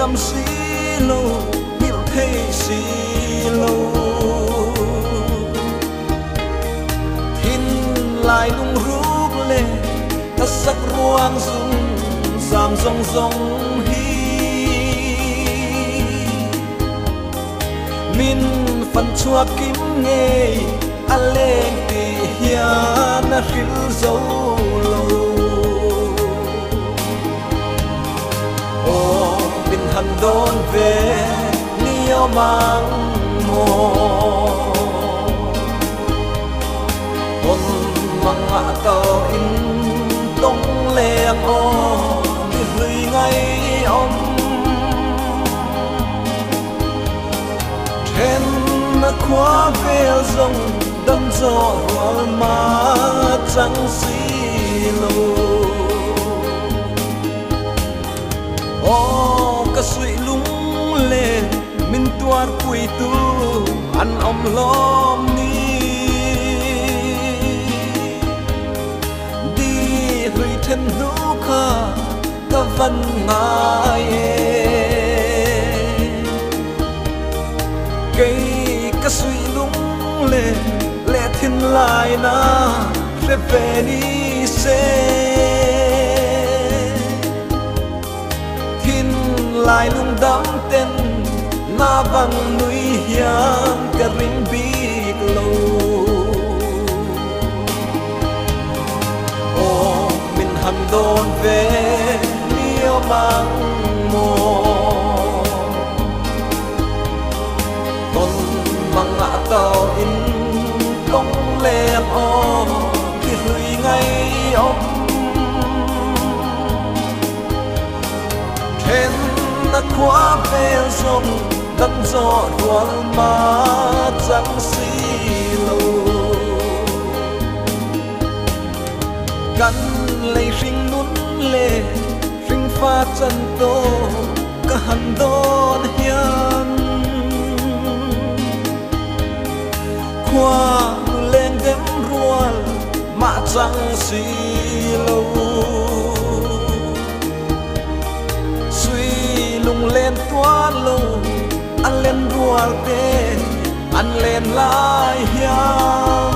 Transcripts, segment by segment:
ngắm xí lâu hiểu thấy xí lâu hin lại nung rút lệ ta sắc ruang dung giảm rong rong hi min phần chua kim nghe a lên tì hiền a khil dấu lâu ô min hằn đón về niêu mang mồ ôn mang ngã tàu in tông leng ô đi hười ngay ông trên khóa về rồng đâm gió hoa má trắng xí lô ô cả suy lung lệ min tuar quỳ tu ăn ông lom ni đi hủy thân nụ kha ta vẫn ngài cây cả suy lung lệ lệ thiên lại na sẽ về đi xe thiên lại lung đắm tên na vang núi hiang cả rinh big lâu ô mình hằn đón về niêu mang mồ mang ngã tàu in tông lem ô thì hủy ngay ông trên đã khóa về rồng đâm gió đuổi má trắng xí lâu gắn lấy sinh nún lệ sinh pha chân tô cả hằn đón hiền qua lên đêm ruột mà chẳng xí lâu suy lung lên toa lâu ăn lên ruột đê ăn lên lại hiam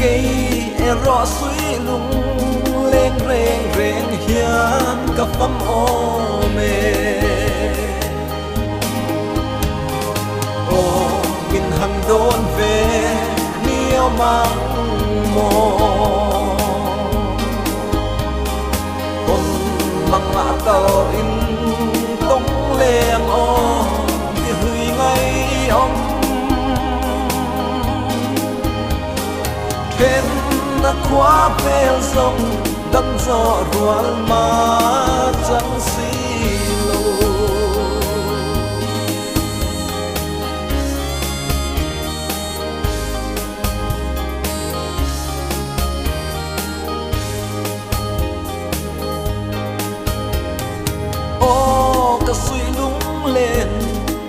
cây e rõ suy lung lên rèn rèn hiam cả phẩm ô mê min hằng đón về niêu mang mồ ôn mang ngã tàu in tông leng ô thì hủy ngay ông trên đã khóa về rồng đâm gió ruột má trắng xí lâu cả suy lung lên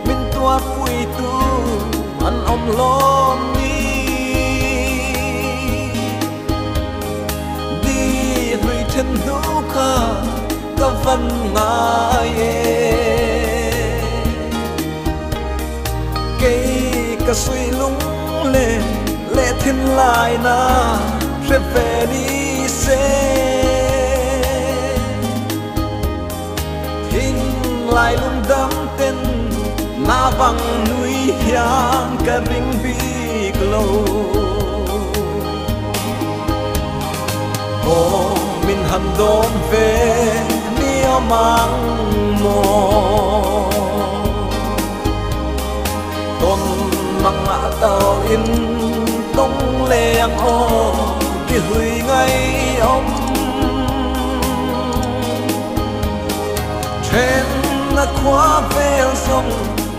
min toa quỳ tu ăn ông lom ni đi hủy thân nụ kha ta vẫn ngài cây cả suy lung lên lệ thiên lại na sẽ về đi xe lại lung đắm tên na vang núi hiang cả rinh big lâu ô min hằn đón về niêu mang mồ tôn mang ngã tàu in tông leng ô thì hủy ngay ông trên đã khóa về rồng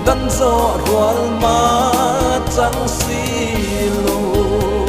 đâm gió ruột má trắng xí lâu